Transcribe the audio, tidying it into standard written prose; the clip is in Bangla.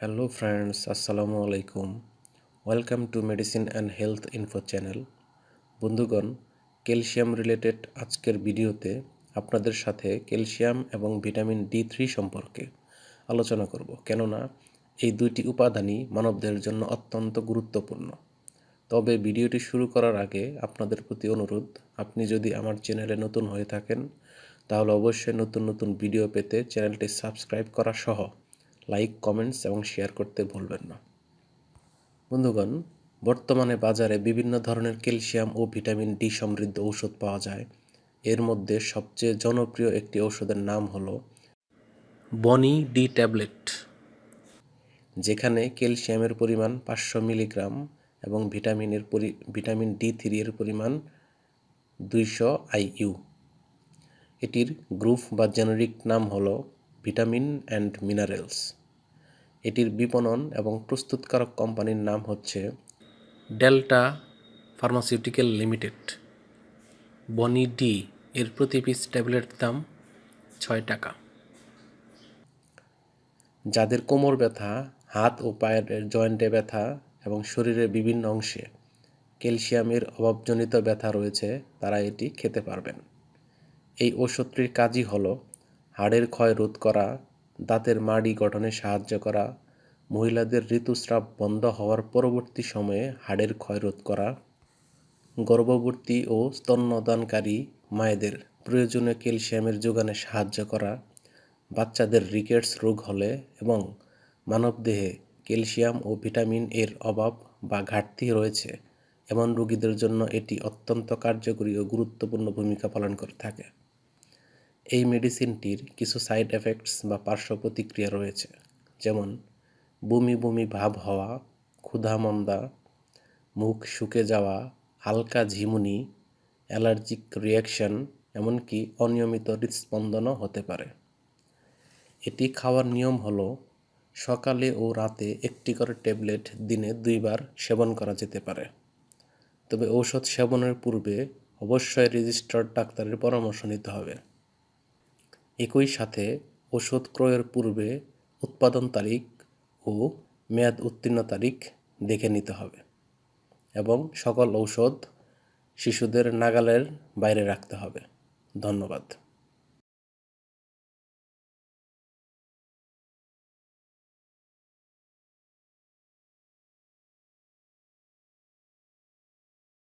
হ্যালো ফ্রেন্ডস, আসসালামু আলাইকুম। Welcome to medicine and health info channel. বন্ধুগণ, ক্যালসিয়াম রিলেটেড আজকের ভিডিওতে আপনাদের সাথে ক্যালসিয়াম এবং ভিটামিন D3 সম্পর্কে আলোচনা করব, কেননা এই দুইটি উপাদানই মানবদের জন্য অত্যন্ত গুরুত্বপূর্ণ। তবে ভিডিওটি শুরু করার আগে আপনাদের প্রতি অনুরোধ, আপনি যদি আমার চ্যানেলে নতুন হয়ে থাকেন তাহলে অবশ্যই নতুন নতুন ভিডিও পেতে চ্যানেলটি সাবস্ক্রাইব করা সহ লাইক, কমেন্টস এবং শেয়ার করতে ভুলবেন না। বন্ধুগণ, বর্তমানে বাজারে বিভিন্ন ধরনের ক্যালসিয়াম ও ভিটামিন ডি সমৃদ্ধ ঔষধ পাওয়া যায়। এর মধ্যে সবচেয়ে জনপ্রিয় একটি ঔষধের নাম হলো বনি ডি ট্যাবলেট, যেখানে ক্যালসিয়ামের পরিমাণ 500 মিলিগ্রাম এবং ভিটামিন D3 এর পরিমাণ 200 IU। এটির গ্রুপ বা জেনেরিক নাম হলো ভিটামিন অ্যান্ড মিনারেলস। এটির বিপণন এবং প্রস্তুতকারক কোম্পানির নাম হচ্ছে ডেল্টা ফার্মাসিউটিক্যাল লিমিটেড। বনি ডি এর প্রতি পিস ট্যাবলেট দাম 6 টাকা। যাদের কোমর ব্যথা, হাত ও পায়ের জয়েন্টে ব্যথা এবং শরীরের বিভিন্ন অংশে ক্যালসিয়ামের অভাবজনিত ব্যথা রয়েছে, তারা এটি খেতে পারবেন। এই ওষুধটির কাজই হলো হাড়ের ক্ষয় রোধ করা, দাঁতের মাড়ি গঠনে সাহায্য করা, মহিলাদের ঋতুস্রাব বন্ধ হওয়ার পরবর্তী সময়ে হাড়ের ক্ষয় রোধ করা, গর্ভবতী ও স্তন্যদানকারী মায়েদের প্রয়োজনীয় ক্যালসিয়ামের যোগানে সাহায্য করা, বাচ্চাদের রিকেটস রোগ হলে এবং মানবদেহে ক্যালসিয়াম ও ভিটামিন এর অভাব বা ঘাটতি রয়েছে এমন রোগীদের জন্য এটি অত্যন্ত কার্যকরী ও গুরুত্বপূর্ণ ভূমিকা পালন করে থাকে। এই মেডিসিনটির কিছু সাইড এফেক্টস বা পার্শ্ব প্রতিক্রিয়া রয়েছে, যেমন বমি বমি ভাব হওয়া, ক্ষুধা-মন্দা, মুখ শুকে যাওয়া, হালকা ঝিমুনি, অ্যালার্জিক রিয়াকশন, এমনকি অনিয়মিত হৃদস্পন্দনও হতে পারে। এটি খাওয়ার নিয়ম হলো সকালে ও রাতে একটি করে ট্যাবলেট দিনে 2 বার সেবন করা যেতে পারে। তবে ঔষধ সেবনের পূর্বে অবশ্যই রেজিস্টার্ড ডাক্তারের পরামর্শ নিতে হবে। একই সাথে ওষুধ ক্রয়ের পূর্বে উৎপাদন তারিখ ও মেয়াদ উত্তীর্ণ তারিখ দেখে নিতে হবে এবং সকল ঔষধ শিশুদের নাগালের বাইরে রাখতে হবে। ধন্যবাদ।